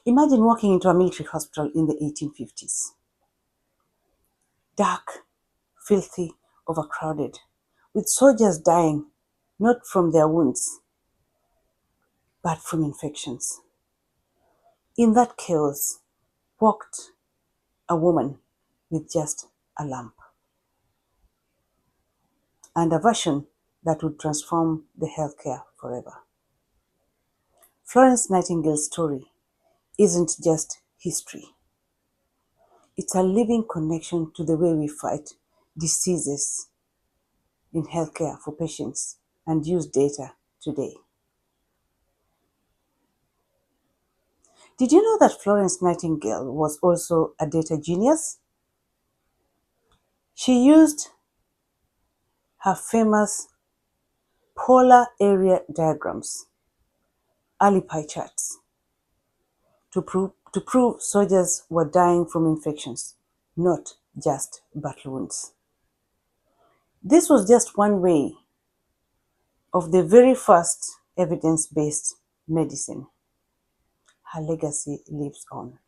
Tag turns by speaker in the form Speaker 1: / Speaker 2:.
Speaker 1: Imagine walking into a military hospital in the 1850s. Dark, filthy, overcrowded, with soldiers dying not from their wounds, but from infections. In that chaos walked a woman with just a lamp and a vision that would transform the healthcare forever. Florence Nightingale's story isn't just history. It's a living connection to the way we fight diseases in healthcare for patients and use data today. Did you know that Florence Nightingale was also a data genius? She used her famous polar area diagrams, early pie charts, to prove soldiers were dying from infections, not just battle wounds. This was just one way of the very first evidence-based medicine. Her legacy lives on.